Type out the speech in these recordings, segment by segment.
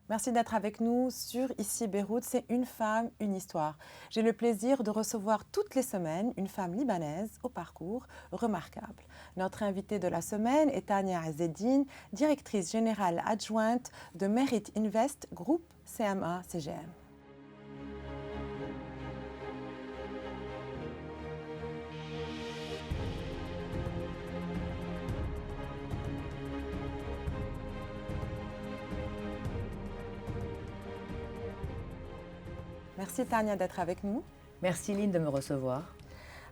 Merci d'être avec nous sur Ici Beyrouth, c'est une femme, une histoire. J'ai le plaisir de recevoir toutes les semaines une femme libanaise au parcours remarquable. Notre invitée de la semaine est Tania Azzeddine, directrice générale adjointe de Merit Invest Group CMA CGM. Merci Tania d'être avec nous. Merci Lynn de me recevoir.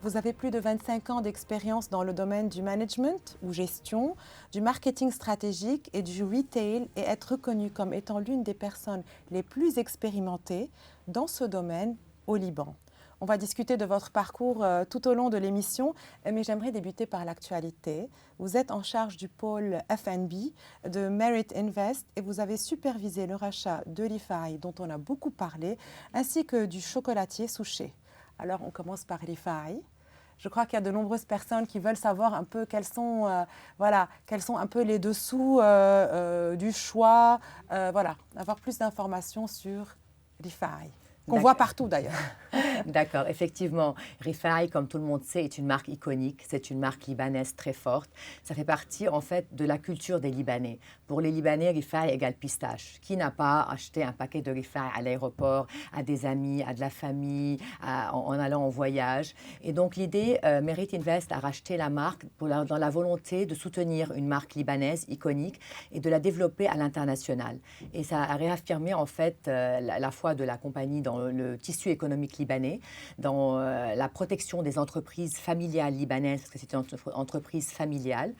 Vous avez plus de 25 ans d'expérience dans le domaine du management ou gestion, du marketing stratégique et du retail et être reconnue comme étant l'une des personnes les plus expérimentées dans ce domaine au Liban. On va discuter de votre parcours tout au long de l'émission, mais j'aimerais débuter par l'actualité. Vous êtes en charge du pôle F&B de Merit Invest et vous avez supervisé le rachat de l'IFAI dont on a beaucoup parlé, ainsi que du chocolatier Souchet. Alors on commence par l'IFAI. Je crois qu'il y a de nombreuses personnes qui veulent savoir un peu quels sont un peu les dessous du choix, avoir plus d'informations sur l'IFAI, qu'on voit partout d'ailleurs. D'accord, effectivement, Rifai, comme tout le monde sait, est une marque iconique, c'est une marque libanaise très forte. Ça fait partie en fait de la culture des Libanais. Pour les Libanais, Rifai égale pistache. Qui n'a pas acheté un paquet de Rifai à l'aéroport, à des amis, à de la famille, en allant en voyage? Et donc l'idée, Merit Invest a racheté la marque dans la volonté de soutenir une marque libanaise iconique et de la développer à l'international. Et ça a réaffirmé en fait la foi de la compagnie dans le tissu économique libanais, dans la protection des entreprises familiales libanaises, parce que c'est une entreprise familiale.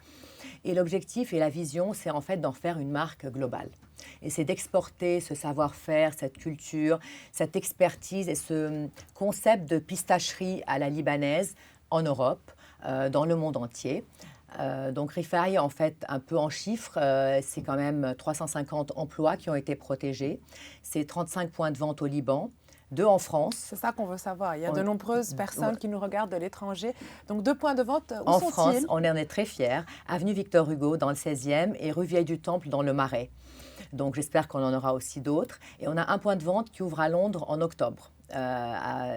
Et l'objectif et la vision, c'est en fait d'en faire une marque globale. Et c'est d'exporter ce savoir-faire, cette culture, cette expertise et ce concept de pistacherie à la libanaise en Europe, dans le monde entier. Donc Rifai, en fait, un peu en chiffres, c'est quand même 350 emplois qui ont été protégés. C'est 35 points de vente au Liban. 2 en France. C'est ça qu'on veut savoir. Il y a de nombreuses personnes qui nous regardent de l'étranger. Donc 2 points de vente, où sont-ils? En France, on en est très fiers. Avenue Victor Hugo dans le 16e et rue Vieille du Temple dans le Marais. Donc j'espère qu'on en aura aussi d'autres. Et on a un point de vente qui ouvre à Londres en octobre.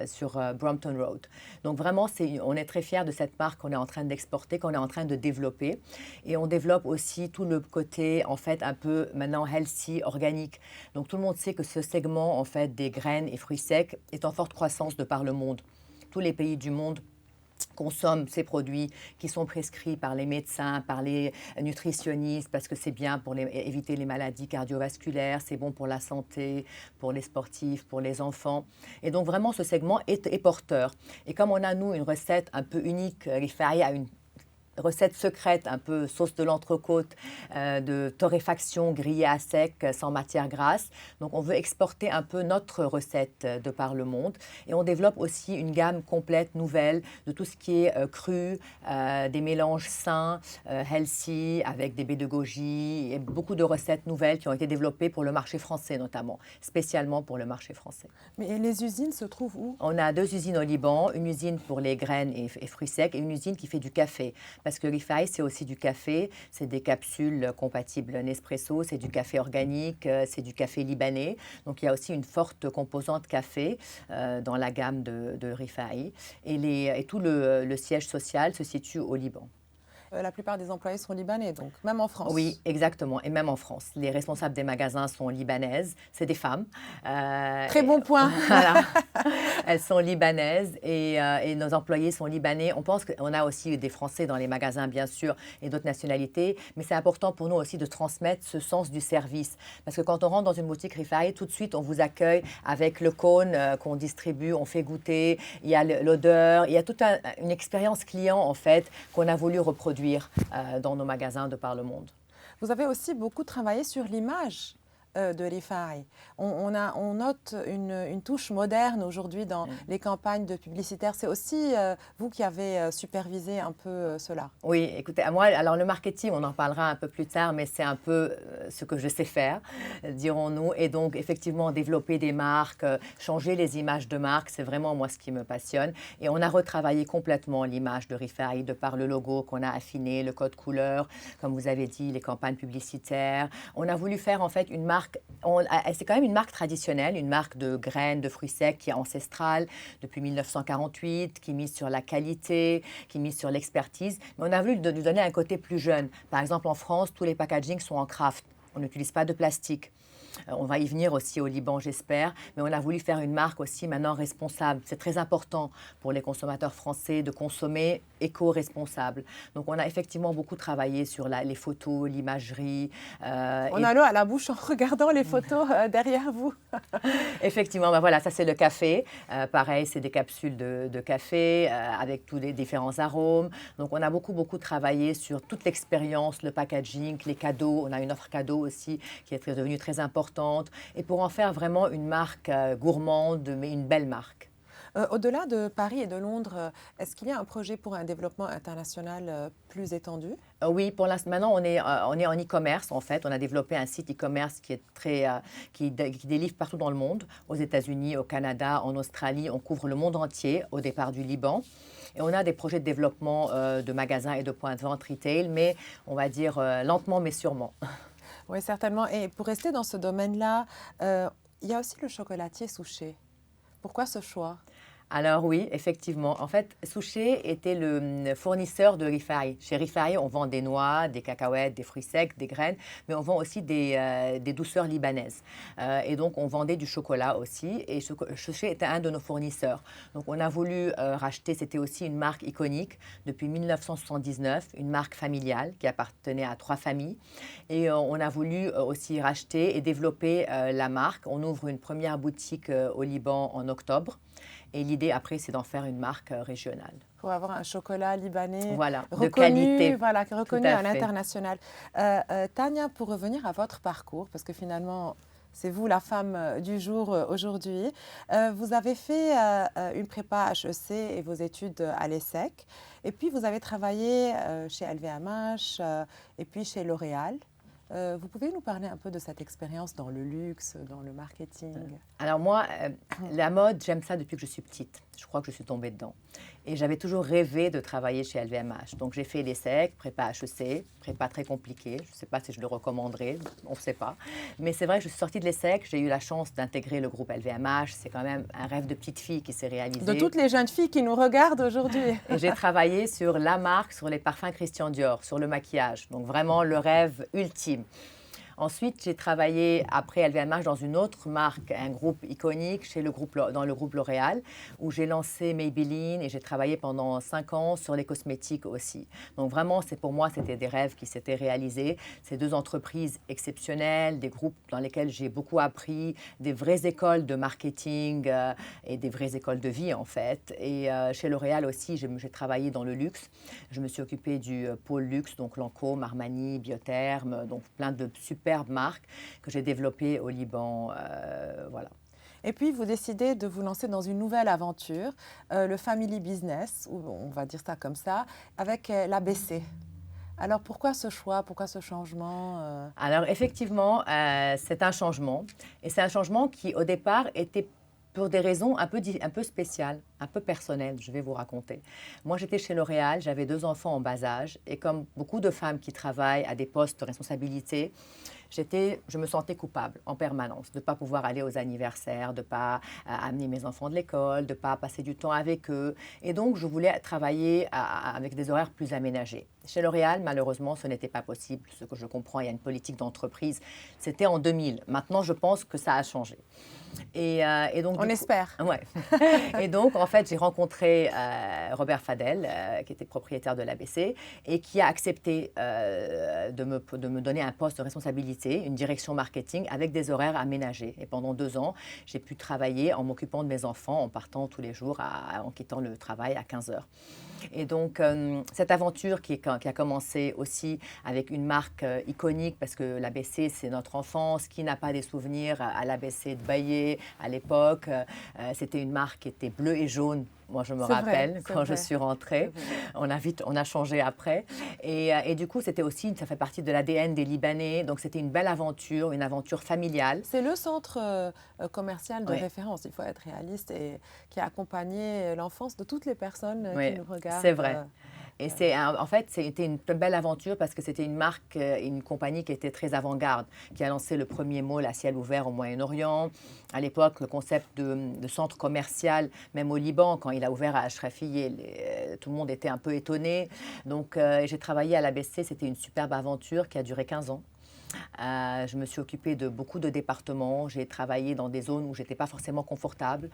Sur Brompton Road. Donc vraiment, on est très fiers de cette marque qu'on est en train d'exporter, qu'on est en train de développer. Et on développe aussi tout le côté, en fait, un peu maintenant healthy, organique. Donc tout le monde sait que ce segment, en fait, des graines et fruits secs est en forte croissance de par le monde. Tous les pays du monde consomment ces produits qui sont prescrits par les médecins, par les nutritionnistes, parce que c'est bien pour éviter les maladies cardiovasculaires, c'est bon pour la santé, pour les sportifs, pour les enfants. Et donc vraiment, ce segment est porteur. Et comme on a, nous, une recette un peu unique, Rifai a une recette secrète, un peu sauce de l'entrecôte, de torréfaction grillée à sec, sans matière grasse. Donc, on veut exporter un peu notre recette de par le monde. Et on développe aussi une gamme complète, nouvelle, de tout ce qui est cru, des mélanges sains, healthy, avec des baies de goji, et beaucoup de recettes nouvelles qui ont été développées pour le marché français, notamment, spécialement pour le marché français. Mais les usines se trouvent où? On a 2 usines au Liban, une usine pour les graines et fruits secs et une usine qui fait du café. Parce que Rifai, c'est aussi du café, c'est des capsules compatibles Nespresso, c'est du café organique, c'est du café libanais. Donc il y a aussi une forte composante café dans la gamme de Rifai. Et tout le siège social se situe au Liban. La plupart des employés sont libanais, donc même en France. Oui, exactement, et même en France. Les responsables des magasins sont libanaises, c'est des femmes. Très bon point. Voilà, elles sont libanaises et nos employés sont libanais. On pense qu'on a aussi des Français dans les magasins, bien sûr, et d'autres nationalités, mais c'est important pour nous aussi de transmettre ce sens du service. Parce que quand on rentre dans une boutique Rifai, tout de suite, on vous accueille avec le cône qu'on distribue, on fait goûter, il y a l'odeur, il y a toute une expérience client, en fait, qu'on a voulu reproduire dans nos magasins de par le monde. Vous avez aussi beaucoup travaillé sur l'image de Rifai. On note une touche moderne aujourd'hui dans les campagnes de publicitaires. C'est aussi vous qui avez supervisé un peu cela. Oui, écoutez, moi, alors le marketing, on en parlera un peu plus tard, mais c'est un peu ce que je sais faire, dirons-nous. Et donc, effectivement, développer des marques, changer les images de marques, c'est vraiment moi ce qui me passionne. Et on a retravaillé complètement l'image de Rifai de par le logo qu'on a affiné, le code couleur, comme vous avez dit, les campagnes publicitaires. On a voulu faire en fait une marque marque, c'est quand même une marque traditionnelle, une marque de graines, de fruits secs qui est ancestrale depuis 1948, qui mise sur la qualité, qui mise sur l'expertise. Mais on a voulu lui donner un côté plus jeune. Par exemple, en France, tous les packagings sont en craft. On n'utilise pas de plastique. On va y venir aussi au Liban, j'espère, mais on a voulu faire une marque aussi maintenant responsable. C'est très important pour les consommateurs français de consommer éco-responsable. Donc, on a effectivement beaucoup travaillé sur les photos, l'imagerie. On a l'eau à la bouche en regardant les photos derrière vous. Effectivement, ben voilà, ça c'est le café. Pareil, c'est des capsules de café avec tous les différents arômes. Donc, on a beaucoup travaillé sur toute l'expérience, le packaging, les cadeaux. On a une offre cadeau aussi qui est devenue très importante. Et pour en faire vraiment une marque gourmande, mais une belle marque. Au-delà de Paris et de Londres, est-ce qu'il y a un projet pour un développement international plus étendu? Oui, pour l'instant, maintenant, on est en e-commerce, en fait. On a développé un site e-commerce qui est qui délivre partout dans le monde, aux États-Unis, au Canada, en Australie. On couvre le monde entier, au départ du Liban. Et on a des projets de développement de magasins et de points de vente retail, mais on va dire lentement, mais sûrement. Oui, certainement. Et pour rester dans ce domaine-là, il y a aussi le chocolatier Souchet. Pourquoi ce choix? Alors oui, effectivement. En fait, Souchet était le fournisseur de Rifai. Chez Rifai, on vend des noix, des cacahuètes, des fruits secs, des graines, mais on vend aussi des douceurs libanaises. Et donc, on vendait du chocolat aussi. Et Souchet était un de nos fournisseurs. Donc, on a voulu racheter, c'était aussi une marque iconique depuis 1979, une marque familiale qui appartenait à 3 familles. Et on a voulu aussi racheter et développer la marque. On ouvre une première boutique au Liban en octobre. Et l'idée, après, c'est d'en faire une marque régionale. Pour avoir un chocolat libanais voilà, reconnu, de qualité. Voilà, reconnu à fait. l'international. Tania, pour revenir à votre parcours, parce que finalement, c'est vous la femme du jour aujourd'hui, vous avez fait une prépa HEC et vos études à l'ESSEC. Et puis, vous avez travaillé chez LVMH et puis chez L'Oréal. Vous pouvez nous parler un peu de cette expérience dans le luxe, dans le marketing? Alors moi, la mode, j'aime ça depuis que je suis petite. Je crois que je suis tombée dedans. Et j'avais toujours rêvé de travailler chez LVMH. Donc j'ai fait l'ESSEC, prépa HEC, prépa très compliquée. Je ne sais pas si je le recommanderais, on ne sait pas. Mais c'est vrai que je suis sortie de l'ESSEC, j'ai eu la chance d'intégrer le groupe LVMH. C'est quand même un rêve de petite fille qui s'est réalisé. De toutes les jeunes filles qui nous regardent aujourd'hui. Et j'ai travaillé sur la marque, sur les parfums Christian Dior, sur le maquillage. Donc vraiment le rêve ultime. Ensuite, j'ai travaillé après LVMH dans une autre marque, un groupe iconique dans le groupe L'Oréal, où j'ai lancé Maybelline et j'ai travaillé pendant 5 ans sur les cosmétiques aussi. Donc vraiment, pour moi, c'était des rêves qui s'étaient réalisés. Ces 2 entreprises exceptionnelles, des groupes dans lesquels j'ai beaucoup appris, des vraies écoles de marketing et des vraies écoles de vie en fait. Et chez L'Oréal aussi, j'ai travaillé dans le luxe. Je me suis occupée du pôle luxe, donc Lancôme, Armani, Biotherme, donc plein de superbes marques que j'ai développées au Liban. Voilà. Et puis, vous décidez de vous lancer dans une nouvelle aventure, le family business, ou on va dire ça comme ça, avec l'ABC. Alors, pourquoi ce choix? Pourquoi ce changement? Alors, effectivement, c'est un changement. Et c'est un changement qui, au départ, était pour des raisons un peu spéciales, un peu personnelles, je vais vous raconter. Moi, j'étais chez L'Oréal, j'avais 2 enfants en bas âge. Et comme beaucoup de femmes qui travaillent à des postes de responsabilité, je me sentais coupable en permanence de ne pas pouvoir aller aux anniversaires, de ne pas amener mes enfants de l'école, de ne pas passer du temps avec eux. Et donc, je voulais travailler avec des horaires plus aménagés. Chez L'Oréal, malheureusement, ce n'était pas possible. Ce que je comprends, il y a une politique d'entreprise. C'était en 2000. Maintenant, je pense que ça a changé. Et donc, on espère. Ouais. Et donc, en fait, j'ai rencontré Robert Fadel, qui était propriétaire de l'ABC, et qui a accepté de me donner un poste de responsabilité, une direction marketing, avec des horaires aménagés. Et pendant 2 ans, j'ai pu travailler en m'occupant de mes enfants, en partant tous les jours, en quittant le travail à 15 heures. Et donc, cette aventure qui a commencé aussi avec une marque iconique, parce que l'ABC, c'est notre enfance. Qui n'a pas des souvenirs à l'ABC de Baillet à l'époque? C'était une marque qui était bleue et jaune. Moi, je me rappelle quand je suis rentrée. On a changé après. Et du coup, ça fait partie de l'ADN des Libanais. Donc, c'était une belle aventure, une aventure familiale. C'est le centre commercial de référence, il faut être réaliste, et qui a accompagné l'enfance de toutes les personnes qui nous regardent. C'est vrai. Et en fait, c'était une belle aventure parce que c'était une marque, une compagnie qui était très avant-garde, qui a lancé le premier mall à ciel ouvert au Moyen-Orient. À l'époque, le concept de centre commercial, même au Liban, quand il a ouvert à Ashrafi, tout le monde était un peu étonné. Donc, j'ai travaillé à l'ABC, c'était une superbe aventure qui a duré 15 ans. Je me suis occupée de beaucoup de départements. J'ai travaillé dans des zones où je n'étais pas forcément confortable.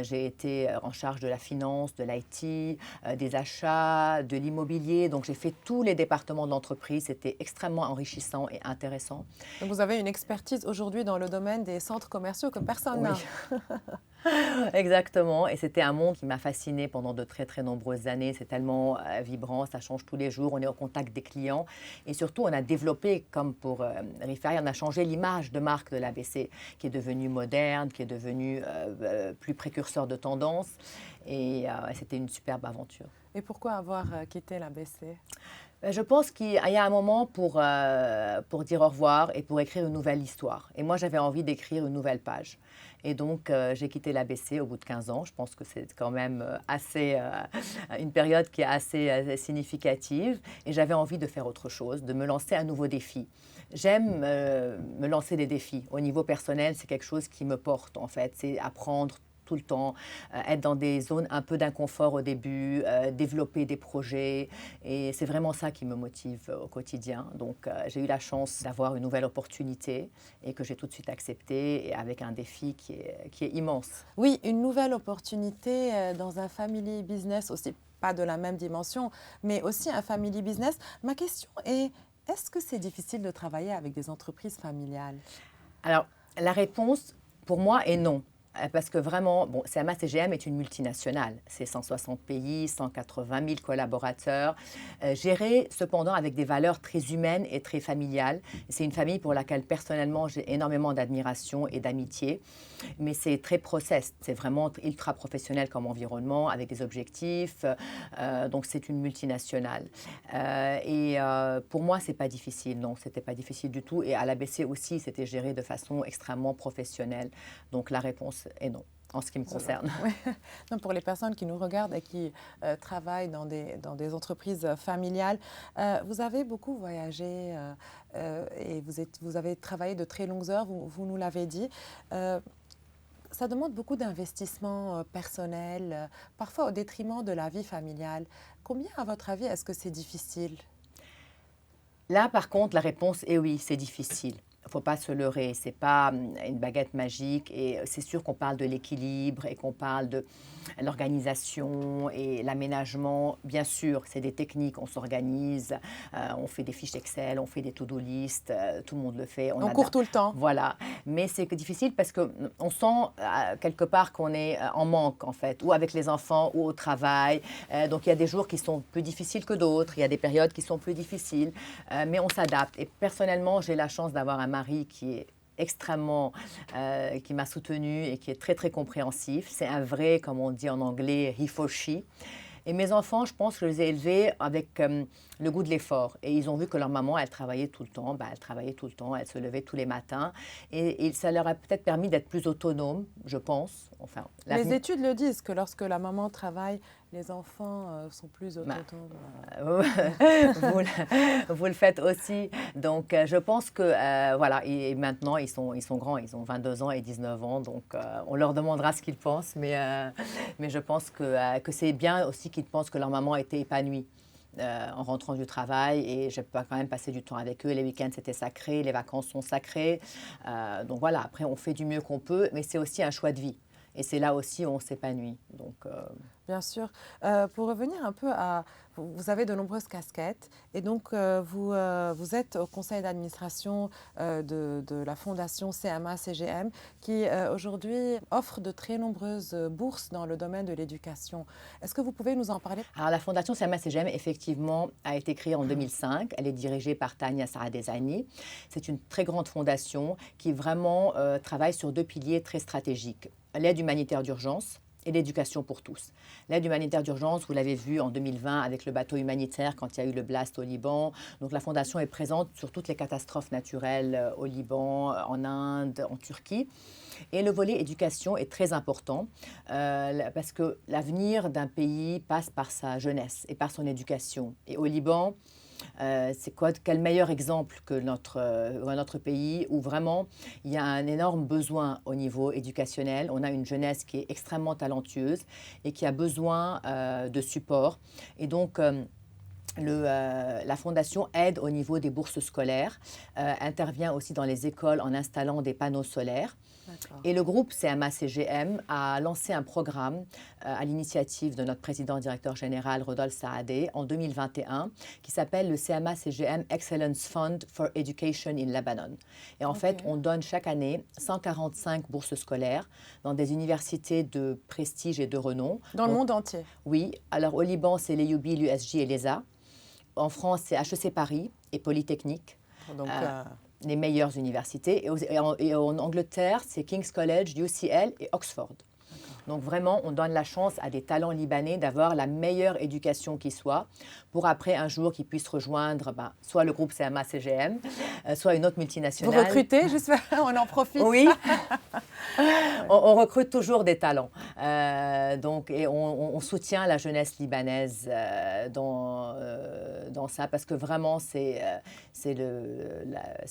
J'ai été en charge de la finance, de l'IT, des achats, de l'immobilier. Donc, j'ai fait tous les départements de l'entreprise. C'était extrêmement enrichissant et intéressant. Donc vous avez une expertise aujourd'hui dans le domaine des centres commerciaux que personne n'a. Oui. Exactement. Et c'était un monde qui m'a fascinée pendant de très, très nombreuses années. C'est tellement vibrant, ça change tous les jours. On est au contact des clients. Et surtout, on a développé, comme pour Rifaria, on a changé l'image de marque de l'ABC, qui est devenue moderne, qui est devenue plus précurseur de tendance. Et c'était une superbe aventure. Et pourquoi avoir quitté l'ABC? Je pense qu'il y a un moment pour dire au revoir et pour écrire une nouvelle histoire. Et moi, j'avais envie d'écrire une nouvelle page. Et donc, j'ai quitté l'ABC au bout de 15 ans. Je pense que c'est quand même une période qui est assez significative. Et j'avais envie de faire autre chose, de me lancer un nouveau défi. J'aime me lancer des défis. Au niveau personnel, c'est quelque chose qui me porte, en fait. C'est apprendre tout le temps, être dans des zones un peu d'inconfort au début, développer des projets. Et c'est vraiment ça qui me motive au quotidien. Donc, j'ai eu la chance d'avoir une nouvelle opportunité et que j'ai tout de suite acceptée et avec un défi qui est immense. Oui, une nouvelle opportunité dans un family business aussi, pas de la même dimension, mais aussi un family business. Ma question est, est-ce que c'est difficile de travailler avec des entreprises familiales? Alors, la réponse, pour moi, est non. Parce que vraiment, bon, CMA CGM est une multinationale. C'est 160 pays, 180 000 collaborateurs, gérés cependant avec des valeurs très humaines et très familiales. C'est une famille pour laquelle personnellement j'ai énormément d'admiration et d'amitié. Mais c'est très process, c'est vraiment ultra professionnel comme environnement, avec des objectifs. Donc c'est une multinationale. Pour moi, c'est pas difficile. Non, c'était pas difficile du tout. Et à l'ABC aussi, c'était géré de façon extrêmement professionnelle. Donc la réponse est non, en ce qui me concerne. Oui. Non, pour les personnes qui nous regardent et qui travaillent dans des entreprises familiales, vous avez beaucoup voyagé et vous avez travaillé de très longues heures, vous nous l'avez dit. Ça demande beaucoup d'investissement personnel, parfois au détriment de la vie familiale. Combien, à votre avis, est-ce que c'est difficile? Là, par contre, la réponse est oui, c'est difficile. Il ne faut pas se leurrer, ce n'est pas une baguette magique et c'est sûr qu'on parle de l'équilibre et qu'on parle de l'organisation et l'aménagement. Bien sûr, c'est des techniques, on s'organise, on fait des fiches Excel, on fait des to-do list, tout le monde le fait. On court tout le temps. Voilà, mais c'est difficile parce qu'on sent quelque part qu'on est en manque en fait, ou avec les enfants ou au travail. Donc il y a des jours qui sont plus difficiles que d'autres, il y a des périodes qui sont plus difficiles, mais on s'adapte. Et personnellement, j'ai la chance d'avoir un mari qui est extrêmement, qui m'a soutenue et qui est très, très compréhensif. C'est un vrai, comme on dit en anglais, he for she. Et mes enfants, je pense que je les ai élevés avec le goût de l'effort. Et ils ont vu que leur maman, elle travaillait tout le temps. Elle travaillait tout le temps, elle se levait tous les matins. Et ça leur a peut-être permis d'être plus autonomes, je pense. Enfin, les études le disent, que lorsque la maman travaille, les enfants sont plus autonomes. Vous le faites aussi. Donc, je pense que, voilà, et maintenant, ils sont grands, ils ont 22 ans et 19 ans, donc on leur demandera ce qu'ils pensent, mais je pense que c'est bien aussi qu'ils pensent que leur maman était épanouie. En rentrant du travail et je peux quand même passer du temps avec eux. Les week-ends, c'était sacré, les vacances sont sacrées. Donc voilà, après, on fait du mieux qu'on peut, mais c'est aussi un choix de vie. Et c'est là aussi où on s'épanouit. Donc, Bien sûr. Pour revenir un peu à... Vous avez de nombreuses casquettes et donc vous êtes au conseil d'administration de la fondation CMA-CGM qui aujourd'hui offre de très nombreuses bourses dans le domaine de l'éducation. Est-ce que vous pouvez nous en parler? Alors la fondation CMA-CGM, effectivement, a été créée en 2005. Elle est dirigée par Tania Saradezani. C'est une très grande fondation qui vraiment travaille sur deux piliers très stratégiques. L'aide humanitaire d'urgence, et l'éducation pour tous. L'aide humanitaire d'urgence, vous l'avez vu en 2020 avec le bateau humanitaire quand il y a eu le blast au Liban. Donc la Fondation est présente sur toutes les catastrophes naturelles au Liban, en Inde, en Turquie. Et le volet éducation est très important parce que l'avenir d'un pays passe par sa jeunesse et par son éducation. Et au Liban, quel meilleur exemple que notre pays où vraiment il y a un énorme besoin au niveau éducationnel. On a une jeunesse qui est extrêmement talentueuse et qui a besoin de support. Et donc, la Fondation aide au niveau des bourses scolaires, intervient aussi dans les écoles en installant des panneaux solaires. Et le groupe CMA-CGM a lancé un programme à l'initiative de notre président-directeur général Rodolphe Saadé en 2021 qui s'appelle le CMA-CGM Excellence Fund for Education in Lebanon. Et en fait, on donne chaque année 145 bourses scolaires dans des universités de prestige et de renom. Dans le monde entier? Oui. Alors au Liban, c'est l'EUB, l'USJ et l'ESA. En France, c'est HEC Paris et Polytechnique. Donc, les meilleures universités. Et en Angleterre, c'est King's College, UCL et Oxford. Donc vraiment, on donne la chance à des talents libanais d'avoir la meilleure éducation qui soit pour après, un jour, qu'ils puissent rejoindre soit le groupe CMA-CGM, soit une autre multinationale. Vous recrutez, j'espère, on en profite. Oui, on recrute toujours des talents. Et on soutient la jeunesse libanaise dans ça parce que vraiment, c'est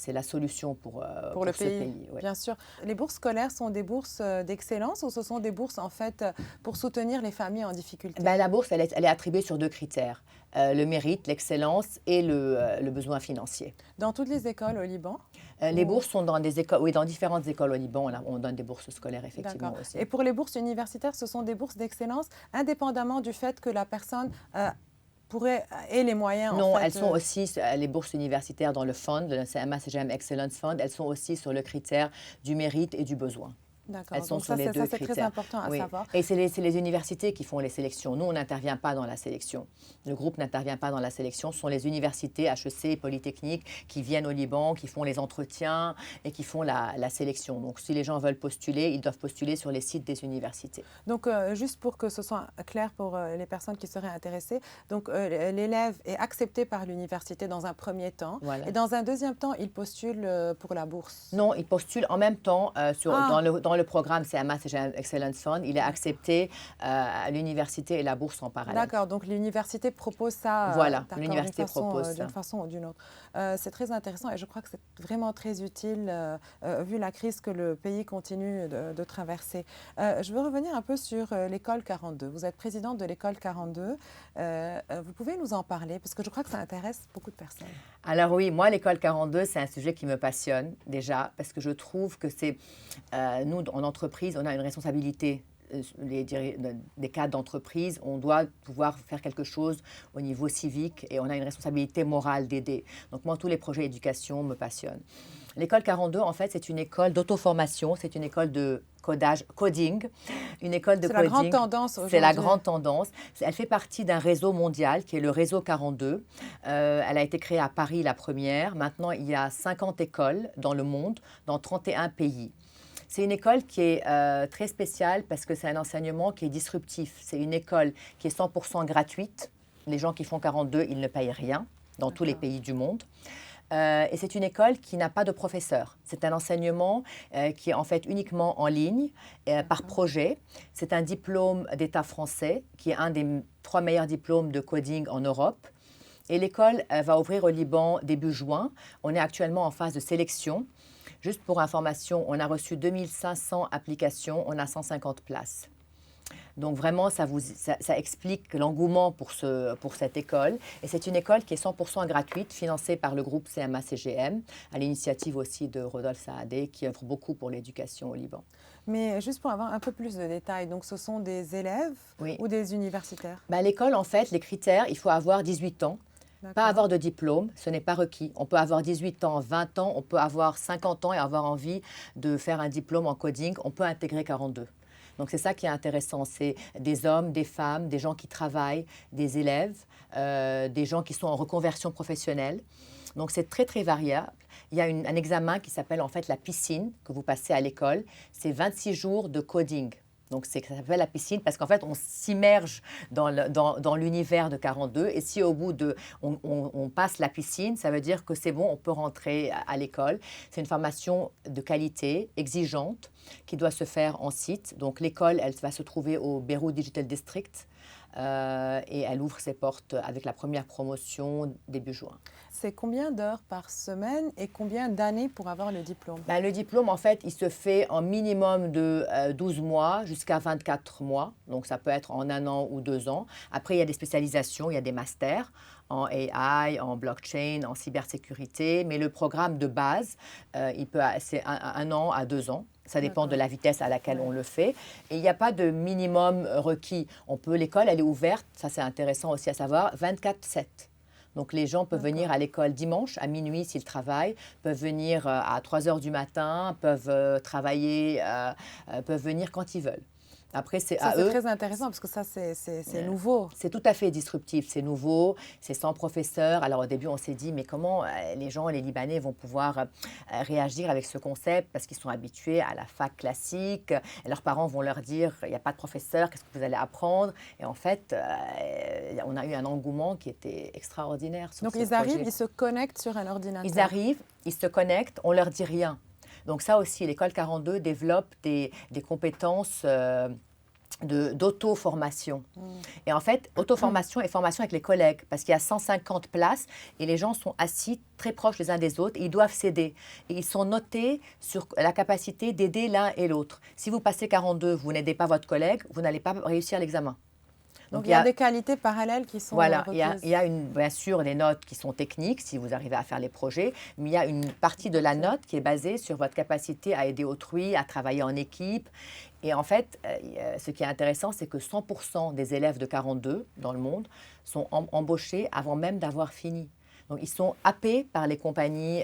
la solution pour le ce pays. pays. Bien sûr. Les bourses scolaires sont des bourses d'excellence ou ce sont des bourses en fait pour soutenir les familles en difficulté? La bourse, elle est attribuée sur 2 critères. Le mérite, l'excellence et le besoin financier. Dans toutes les écoles au Liban? Les bourses sont dans des écoles, oui, dans différentes écoles au Liban, on donne des bourses scolaires effectivement aussi. Et pour les bourses universitaires, ce sont des bourses d'excellence, indépendamment du fait que la personne ait les moyens? Non, en fait, elles sont aussi, les bourses universitaires dans le fund, le CMA-CGM Excellence Fund, elles sont aussi sur le critère du mérite et du besoin. D'accord. Elles sont donc sur les 2 c'est critères. très important à savoir. Et c'est les universités qui font les sélections. Nous, on n'intervient pas dans la sélection. Le groupe n'intervient pas dans la sélection. Ce sont les universités, HEC, Polytechnique, qui viennent au Liban, qui font les entretiens et qui font la sélection. Donc, si les gens veulent postuler, ils doivent postuler sur les sites des universités. Donc, juste pour que ce soit clair pour les personnes qui seraient intéressées, donc l'élève est accepté par l'université dans un premier temps. Voilà. Et dans un deuxième temps, il postule pour la bourse? Non, il postule en même temps dans le programme CMA-CGM Excellence Fund. Il est accepté à l'université et la bourse en parallèle. D'accord, donc l'université propose ça. Voilà, l'université propose ça. D'une façon ou d'une autre. C'est très intéressant et je crois que c'est vraiment très utile vu la crise que le pays continue de traverser. Je veux revenir un peu sur l'école 42. Vous êtes présidente de l'école 42. Vous pouvez nous en parler parce que je crois que ça intéresse beaucoup de personnes. Alors oui, moi, l'école 42, c'est un sujet qui me passionne déjà parce que je trouve que c'est, nous, en entreprise, on a une responsabilité. Des cadres d'entreprise, on doit pouvoir faire quelque chose au niveau civique et on a une responsabilité morale d'aider. Donc moi, tous les projets d'éducation me passionnent. L'école 42, en fait, c'est une école d'auto-formation, c'est une école de coding, une école de coding. C'est la grande tendance aujourd'hui. C'est la grande tendance. Elle fait partie d'un réseau mondial qui est le réseau 42. Elle a été créée à Paris, la première. Maintenant, il y a 50 écoles dans le monde, dans 31 pays. C'est une école qui est très spéciale parce que c'est un enseignement qui est disruptif. C'est une école qui est 100% gratuite. Les gens qui font 42, ils ne payent rien dans tous les pays du monde. Et c'est une école qui n'a pas de professeur. C'est un enseignement qui est en fait uniquement en ligne, par projet. C'est un diplôme d'État français qui est un des 3 meilleurs diplômes de coding en Europe. Et l'école va ouvrir au Liban début juin. On est actuellement en phase de sélection. Juste pour information, on a reçu 2500 applications, on a 150 places. Donc vraiment, ça explique l'engouement pour cette école. Et c'est une école qui est 100% gratuite, financée par le groupe CMA-CGM, à l'initiative aussi de Rodolphe Saadé, qui œuvre beaucoup pour l'éducation au Liban. Mais juste pour avoir un peu plus de détails, donc ce sont des élèves ou des universitaires? L'école, en fait, les critères, il faut avoir 18 ans. Pas avoir de diplôme, ce n'est pas requis. On peut avoir 18 ans, 20 ans, on peut avoir 50 ans et avoir envie de faire un diplôme en coding. On peut intégrer 42. Donc, c'est ça qui est intéressant. C'est des hommes, des femmes, des gens qui travaillent, des élèves, des gens qui sont en reconversion professionnelle. Donc, c'est très, très variable. Il y a un examen qui s'appelle en fait la piscine que vous passez à l'école. C'est 26 jours de coding. Donc, ça s'appelle la piscine parce qu'en fait, on s'immerge dans l'univers de 42. Et si au bout on passe la piscine, ça veut dire que c'est bon, on peut rentrer à l'école. C'est une formation de qualité, exigeante, qui doit se faire en site. Donc, l'école, elle va se trouver au Beyrouth Digital District. Et elle ouvre ses portes avec la première promotion début juin. C'est combien d'heures par semaine et combien d'années pour avoir le diplôme? Ben, le diplôme, en fait, il se fait en minimum de 12 mois jusqu'à 24 mois. Donc, ça peut être en 1 an ou 2 ans. Après, il y a des spécialisations, il y a des masters en AI, en blockchain, en cybersécurité. Mais le programme de base, c'est 1 an à 2 ans. Ça dépend de la vitesse à laquelle on le fait. Et il n'y a pas de minimum requis. L'école, elle est ouverte, ça c'est intéressant aussi à savoir, 24/7. Donc les gens peuvent venir à l'école dimanche à minuit s'ils travaillent, peuvent venir à 3 heures du matin, peuvent travailler, peuvent venir quand ils veulent. Après, c'est à eux. C'est très intéressant parce que ça, c'est nouveau. C'est tout à fait disruptif, c'est nouveau, c'est sans professeur. Alors au début, on s'est dit, mais comment les gens, les Libanais vont pouvoir réagir avec ce concept parce qu'ils sont habitués à la fac classique. Et leurs parents vont leur dire, il n'y a pas de professeur, qu'est-ce que vous allez apprendre? Et en fait, on a eu un engouement qui était extraordinaire sur Donc ce ils projet. arrivent, ils se connectent sur un ordinateur. Ils arrivent, ils se connectent, on leur dit rien. Donc ça aussi, l'école 42 développe des compétences d'auto-formation. Et en fait, auto-formation et formation avec les collègues, parce qu'il y a 150 places et les gens sont assis très proches les uns des autres et ils doivent s'aider. Et ils sont notés sur la capacité d'aider l'un et l'autre. Si vous passez 42, vous n'aidez pas votre collègue, vous n'allez pas réussir l'examen. Donc il y a des qualités parallèles qui sont requises. Il y a bien sûr les notes qui sont techniques si vous arrivez à faire les projets, mais il y a une partie de la note qui est basée sur votre capacité à aider autrui, à travailler en équipe. Et en fait, ce qui est intéressant, c'est que 100% des élèves de 42 dans le monde sont embauchés avant même d'avoir fini. Donc, ils sont happés par les compagnies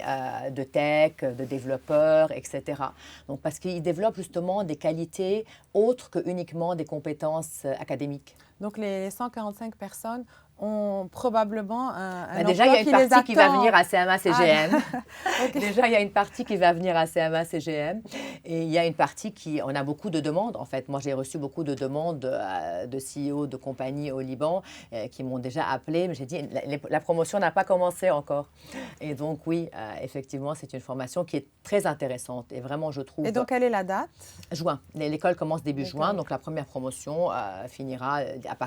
de tech, de développeurs, etc. Donc, parce qu'ils développent justement des qualités autres que uniquement des compétences académiques. Donc, les 145 personnes ont probablement un déjà, il y a une partie qui va venir à CMA-CGM. Okay. Déjà, il y a une partie qui va venir à CMA-CGM. Et il y a une partie on a beaucoup de demandes, en fait. Moi, j'ai reçu beaucoup de demandes de CEO de compagnies au Liban qui m'ont déjà appelé. Mais j'ai dit, la promotion n'a pas commencé encore. Et donc, oui, effectivement, c'est une formation qui est très intéressante. Et vraiment, je trouve... Et donc, quelle est la date? Juin. L'école commence début juin. Donc, la première promotion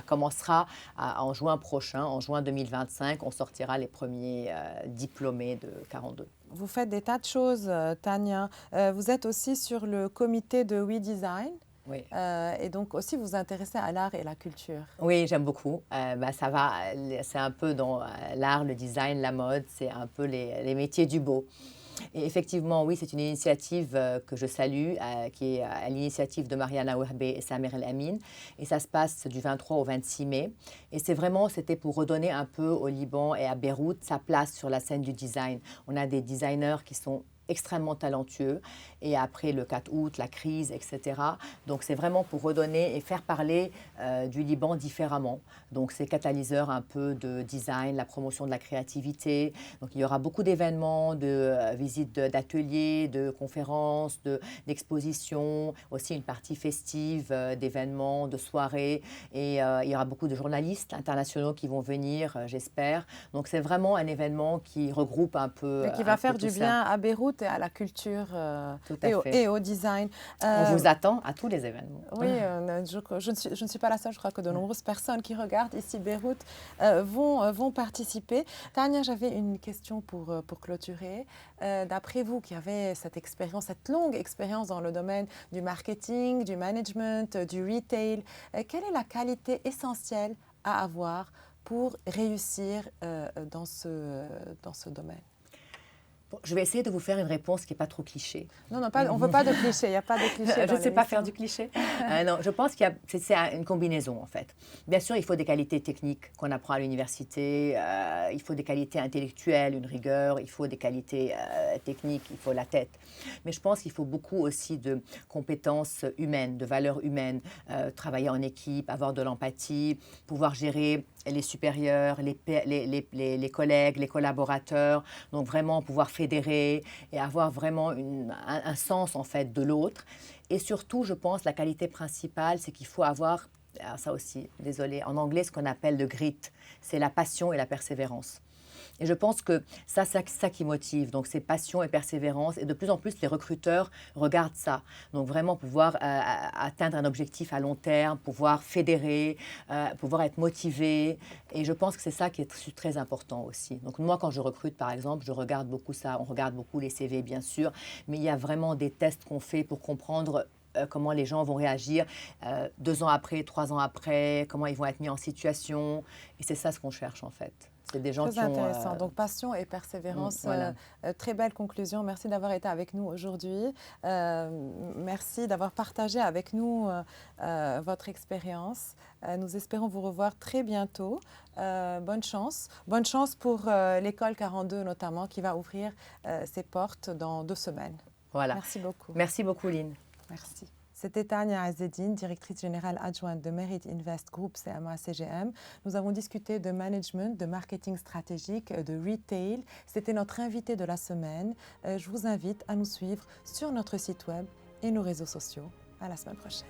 commencera en juin prochain. En juin 2025, on sortira les premiers diplômés de 42. Vous faites des tas de choses, Tania. Vous êtes aussi sur le comité de WeDesign. Oui. Et donc aussi vous vous intéressez à l'art et la culture. Oui, j'aime beaucoup. Ça va, c'est un peu dans l'art, le design, la mode, c'est un peu les métiers du beau. Et effectivement, oui, c'est une initiative que je salue, qui est à l'initiative de Mariana Ouerbe et Samer El Amin. Et ça se passe du 23 au 26 mai. Et c'était pour redonner un peu au Liban et à Beyrouth sa place sur la scène du design. On a des designers qui sont extrêmement talentueux. Et après le 4 août, la crise, etc. Donc, c'est vraiment pour redonner et faire parler du Liban différemment. Donc, c'est catalyseur un peu de design, la promotion de la créativité. Donc, il y aura beaucoup d'événements, de visites d'ateliers, de conférences, d'expositions, aussi une partie festive, d'événements, de soirées. Et il y aura beaucoup de journalistes internationaux qui vont venir, j'espère. Donc, c'est vraiment un événement qui regroupe un peu. Et qui va faire du bien à Beyrouth et à la culture et au design. On vous attend à tous les événements. Oui, je ne suis pas la seule. Je crois que de nombreuses personnes qui regardent ici Beyrouth vont participer. Tania, j'avais une question pour clôturer. D'après vous, qui avez cette longue expérience dans le domaine du marketing, du management, du retail, quelle est la qualité essentielle à avoir pour réussir dans ce domaine? Bon, je vais essayer de vous faire une réponse qui n'est pas trop cliché. Non, on ne veut pas de cliché. Il n'y a pas de cliché. Je ne sais pas faire du cliché. Non, je pense qu'il c'est une combinaison, en fait. Bien sûr, il faut des qualités techniques qu'on apprend à l'université. Il faut des qualités intellectuelles, une rigueur. Il faut des qualités techniques. Il faut la tête. Mais je pense qu'il faut beaucoup aussi de compétences humaines, de valeurs humaines. Travailler en équipe, avoir de l'empathie, pouvoir gérer les supérieurs, les collègues, les collaborateurs. Donc, vraiment pouvoir fédérer et avoir vraiment un sens en fait de l'autre. Et surtout, je pense, la qualité principale, c'est qu'il faut avoir, alors ça aussi, désolé, en anglais, ce qu'on appelle le grit, c'est la passion et la persévérance. Et je pense que c'est ça qui motive. Donc, c'est passion et persévérance. Et de plus en plus, les recruteurs regardent ça. Donc, vraiment pouvoir atteindre un objectif à long terme, pouvoir fédérer, pouvoir être motivé. Et je pense que c'est ça qui est très important aussi. Donc, moi, quand je recrute, par exemple, je regarde beaucoup ça. On regarde beaucoup les CV, bien sûr. Mais il y a vraiment des tests qu'on fait pour comprendre comment les gens vont réagir 2 ans après, 3 ans après, comment ils vont être mis en situation. Et c'est ça ce qu'on cherche, en fait. C'est des gens Très qui ont... intéressant. Donc, passion et persévérance. voilà. Très belle conclusion. Merci d'avoir été avec nous aujourd'hui. Merci d'avoir partagé avec nous votre expérience. Nous espérons vous revoir très bientôt. Bonne chance. Bonne chance pour l'école 42 notamment qui va ouvrir ses portes dans 2 semaines. Voilà. Merci beaucoup. Merci beaucoup, Lynn. Merci. C'était Tania Azzeddine, directrice générale adjointe de Merit Invest Group CMA CGM. Nous avons discuté de management, de marketing stratégique, de retail. C'était notre invité de la semaine. Je vous invite à nous suivre sur notre site web et nos réseaux sociaux. À la semaine prochaine.